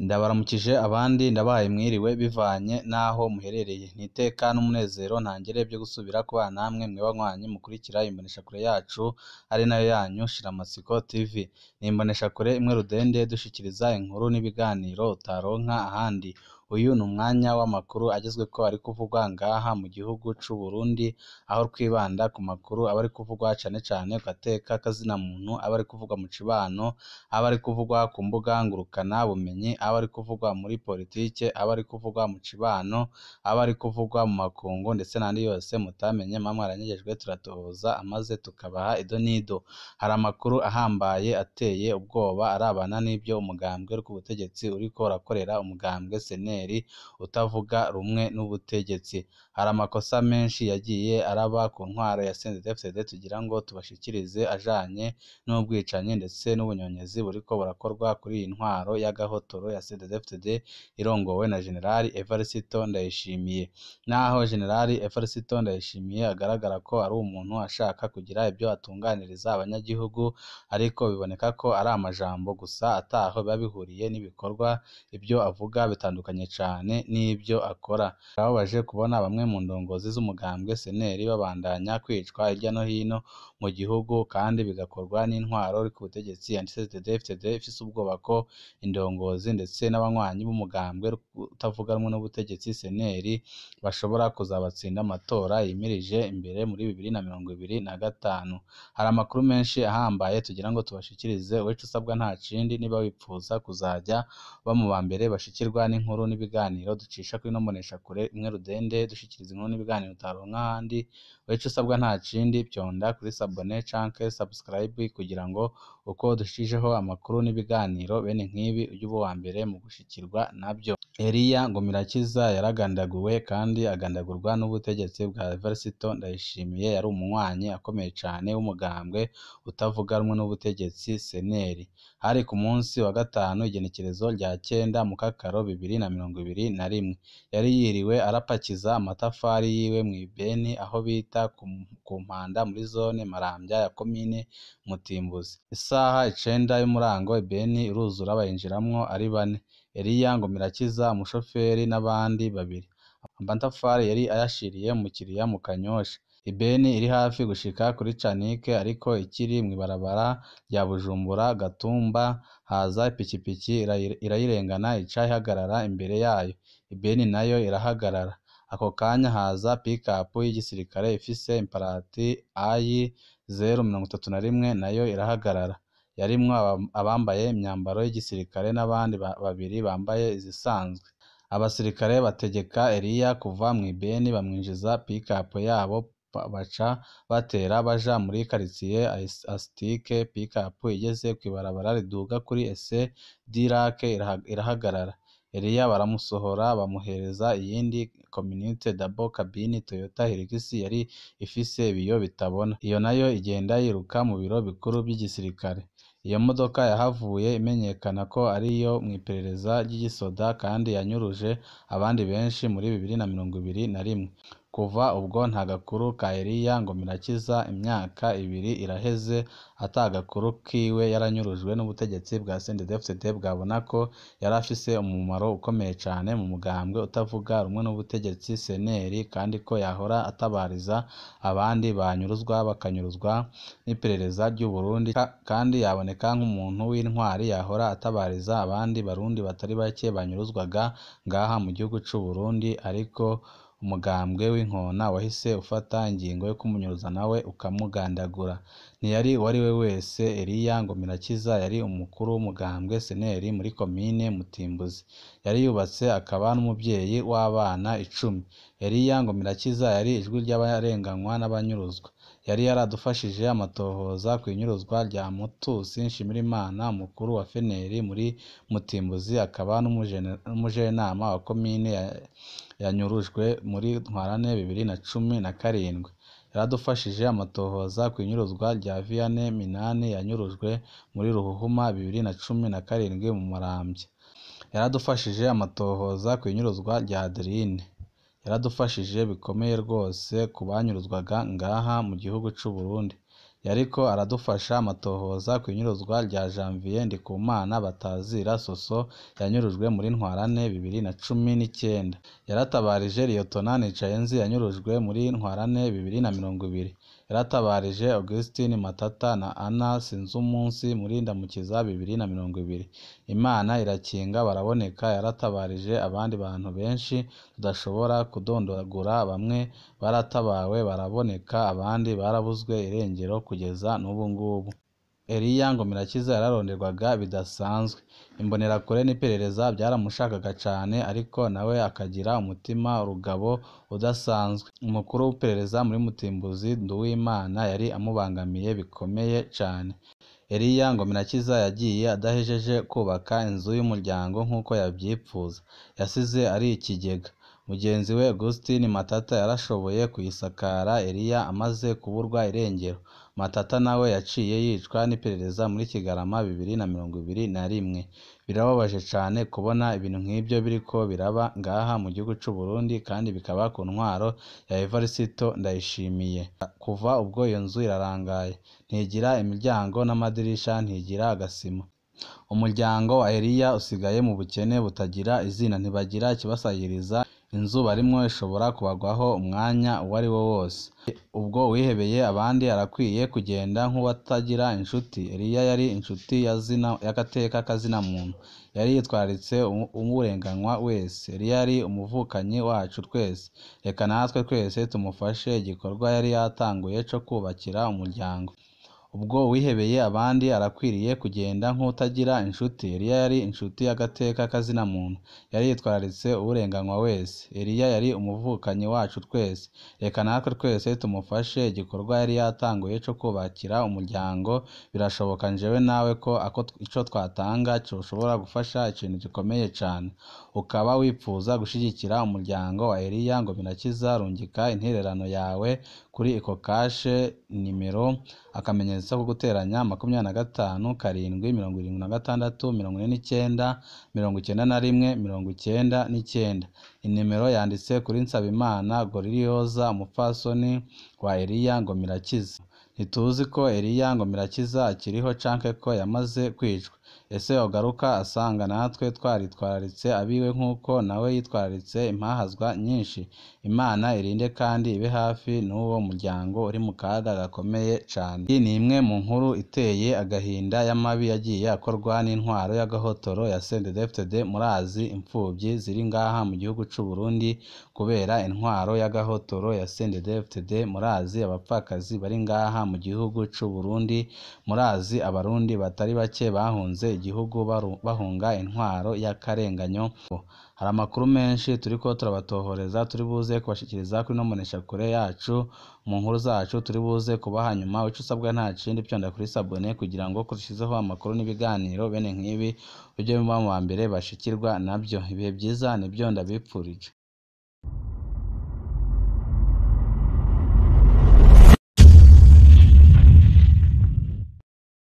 Ndabaramukije abandi ndabahaye mwiriwe bivanye n'aho muherereye. N'iteka n'umunezero ntangere byo gusubira kubana namwe mwe banywanyi mukurikira imboneshakure yacu ari nayo yanyu Shiramatsiko TV. Ni imboneshakure imwe rudende dushikiriza inkuru n'ibiganiro utaronka ahandi. Uyu ni umwanya w'amakuru agezweko ari kuvugwa ngaha mu gihugu c'u Burundi, aho twibanda ku makuru aba ari kuvugwa cane cane ku gateka k'azina muntu, aba ari kuvugwa mu cibano, aba ari kuvugwa ku mbuga ngurukana bumenyi, aba ari kuvugwa muri politike, aba ari kuvugwa mu cibano, aba ari kuvugwa mu makungu ndetse n'andi yose mutamenye mwa mwaranyegejwe turatohoza amaze tukabaha ido n'ido. Hari amakuru ahambaye ateye ubwoba arabana n'ibyo umugambwe uri ku butegetsi uriko urakorera umugambwe seneri utavuga rumwe n'ubutegetsi. Hari amakosa menshi yagiye araba ku ntwaro ya CNDD-FDD tugira ngo tubashikirize ajanye n'ubwicanyi ndetse n'ubunyonyezi buriko burakorwa kuri iyi ntwaro y'agahotoro ya CNDD-FDD irongowe na Generali Evariste Ndayishimiye. Naho Generali Evariste Ndayishimiye agaragara ko ari umuntu ashaka kugira ibyo atunganiriza abanyagihugu, ariko biboneka ko ari amajambo gusa ataho biba bihuriye n'ibikorwa. Ibyo avuga bitandukanye cane n'ibyo akora. Birababaje kubona bamwe mu ndongozi z'umugambwe seneri babandanya kwicwa hirya no hino mu gihugu, kandi bigakorwa n'intwaro iri ku butegetsi ya CNDD-FDD ifise ubwoba ko indongozi ndetse n'abanywanyi b'umugambwe utavuga rumwe n'ubutegetsi seneri bashobora kuzabatsinda amatora yimirije imbere muri 2025. Hari amakuru menshi ahambaye tugira ngo tubashikirize. Ico usabwa nta kindi, niba wipfuza kuzaja bamu ba mbere bashikirwa n'inkuru n'ibiganiro ducisha kuri ino mboneshakure imwe rudende dushikiriza inkuru n'ibiganiro utaronka ahandi, ico usabwa nta kindi pyonda kuri sabone canke subscribe kugira ngo uko dushijeho amakuru n'ibiganiro bene nk'ibi ujye uba uwa mbere mu gushikirwa nabyo. Elia Ngomirakiza yaragandaguwe kandi agandagurwa n'ubutegetsi bwa Evariste Ndayishimiye. Yari umunywanyi akomeye cane w'umugambwe utavuga rumwe n'ubutegetsi seneri. Hari ku munsi wa gatanu igenekerezo rya 9 Mukakaro 2021, yari yiriwe arapakiza amatafari yiwe mw'ibeni aho bita ku Mpanda muri zone Maramvya ya komine Mutimbuzi. Isaha 9 y'umurango ibeni iruzura bayinjiramwo ari bane: Elia Ngomirakiza, umushoferi n'abandi babiri. Amatafari yari ayashiriye umukiriya mu Kanyosha. Ibeni iri hafi gushika kuri Canike, ariko ikiri mw'ibarabara rya Bujumbura Gatumba haza ipikipiki irayirengana ica ihagarara imbere yayo. Ibeni nayo irahagarara. Ako kanya haza pick-up y'igisirikare ifise imparati AI031 nayo irahagarara. Yarimwo abambaye imyambaro y'igisirikare n'abandi babiri bambaye izisanzwe. Abasirikare bategeka Elia kuva mw'ibeni bamwinjiza pick-up yabo, baca batera baja muri quartier Astike. Pick-up igeze kw'ibarabara riduga kuri Ese Dirac irahagarara. Elia baramusohora bamuhereza iyindi community double cabine Toyota Hilux yari ifise ibiyo bitabona. Iyo nayo igenda yiruka mu biro bikuru by'igisirikare. Iyo modoka yahavuye imenyekana ko ari iyo mw'iperereza ry'igisoda kandi yanyuruje abandi benshi muri 2021. Kuva ubwo nta gakuru ka Elia Ngomirakiza. Imyaka 2 iraheze ata gakuru kiwe. Yaranyurujwe n'ubutegetsi bwa CNDD-FDD bwabona ko yari afise umumaro ukomeye cane mu mugambwe utavuga rumwe n'ubutegetsi seneri, kandi ko yahora atabariza abandi banyuruzwa bakanyuruzwa n'iperereza ry'u Burundi, kandi yaboneka nk'umuntu w'intwari yahora atabariza abandi barundi batari bake banyuruzwaga ngaha mu gihugu c'u Burundi, ariko umugambwe w'inkona wahise ufata ingingo yo kumunyuruza nawe ukamugandagura. Ntiyari uwari we wese. Elia Ngomirakiza yari umukuru w'umugambwe seneri muri komine Mutimbuzi. Yari yubatse akaba n'umuvyeyi w'abana 10. Elia Ngomirakiza yari ijwi ry'abarenganywa n'abanyuruzwa. Yari yaradufashije amatohoza kw'inyuruzwa rya Mutusi Nshimirimana, umukuru wa feneri muri Mutimbuzi, akaba n'umujenama wa komine yanyurujwe muri Ntwarante 2017. Yaradufashije amatohoza kw'inyuruzwa rya Vianney Minani yanyurujwe muri Ruhuhuma 2017 mu Maramvya. Yaradufashije amatohoza kw'inyuruzwa rya Adeline. Yaradufashije bikomeye rwose ku banyuruzwaga ngaha mu gihugu c'u Burundi. yariko aradufasha amatohoza kw'inyuruzwa rya Janvier Ndikumana batazira Soso yanyurujwe muri Ntwarante 2019. Yaratabarije Liyetona Nicayenzi yanyurujwe muri Ntwarante 2020. Yaratabarije Augustin Matata na Anna Sinzumunsi muri Ndamukiza 2020. Imana irakinga baraboneka yaratabarije abandi bantu benshi tudashobora kudondagura, bamwe baratabawe baraboneka abandi barabuzwe irengero kugeza n'ubu ngubu. Eliya Ngomirakiza yararonderwaga bidasanzwe. Imbonerakure n'iperereza byaramushakaga cane ariko nawe akagira umutima urugabo udasanzwe. Umukuru w'iperereza muri Mutimbuzi Nduwimana yari amubangamiye bikomeye cane. Eliya Ngomirakiza yagiye adahejeje kubaka inzu y'umuryango nk'uko yavyipfuza, yasize ari ikigega. Mugenzi we Augustin Matata yarashoboye kuyisakara Eliya amaze kuburwa irengero. Matata nawe yaciye yicwa n'iperereza muri Kigarama 2021. Birababaje cane kubona ibintu nk'ibyo biriko biraba ngaha mu gihugu c'u Burundi kandi bikaba ku ntwaro ya Evariste Ndayishimiye. Kuva ubwo iyo nzu irarangaye, ntigira imiryango n'amadirisha, ntigira agasima. Umuryango wa Eliya usigaye mu bukene butagira izina, ntibagira ikibasayiriza. Inzu barimwo ishobora kubagwaho umwanya uwari wo wose. Ubwo wihebeye abandi arakwiye kugenda nk'uwatagira inshuti. Eliya yari inshuti y'agateka kazina muntu, yari yitwararitse umurenganywa wese. Eliya yari umuvukanyi wacu twese. Reka natwe twese tumufashe igikorwa yari yatanguye co kubakira umuryango. Ubwo wihebeye abandi arakwiriye kugenda nk'utagira inshuti. Eliya yari inshuti y'agateka kazina muntu, yari yitwararitse uburenganywa wese. Eliya yari umuvukanyi wacu twese. Reka natwe twese tumufashe igikorwa yari yatanguye co kubakira umuryango. Birashoboka njewe nawe ko ico twatanga coshobora gufasha ikintu gikomeye cane. Ukaba wipfuza gushigikira umuryango wa Eliya Ngomirakiza, rungika intererano yawe kuri iko kashe nimero akamenyetso ko guteranya 25 7 76 49 91 99. Inimero yanditse kuri Nsabimana Goriliyoza, umupfasoni wa Eliya Ngomirakiza. Ntituzi ko Eliya Ngomirakiza akiriho canke ko yamaze kwicwa. Ese yogaruka asanga natwe twaritwararitse abiwe nk'uko nawe yitwararitse impahazwa nyinshi? Imana irinde kandi ibe hafi n'uwo muryango uri mu kaga gakomeye cane. Iyi ni imwe mu nkuru iteye agahinda y'amabi yagiye akorwa n'intwaro y'agahotoro ya CNDD-FDD. Murazi impfuvyi ziri ngaha mu gihugu c'u Burundi kubera intwaro y'agahotoro ya CNDD-FDD. Murazi abapfakazi bari ngaha mu gihugu c'u Burundi. Murazi abarundi batari bake bahunze igihugu bahunga intwaro y'akarenganyo. Hari amakuru menshi turiko turabatohoreza, turi buze kubashikiriza kuri no mboneshakure yacu. Mu nkuru zacu turi buze kubaha nyuma. Ico usabwa nta kindi, pyonda kuri sabone kugira ngo kurushizeho amakuru n'ibiganiro bene nk'ibi uje mu ba mbere bashikirwa navyo. Ibihe byiza nibyo ndabipfurije.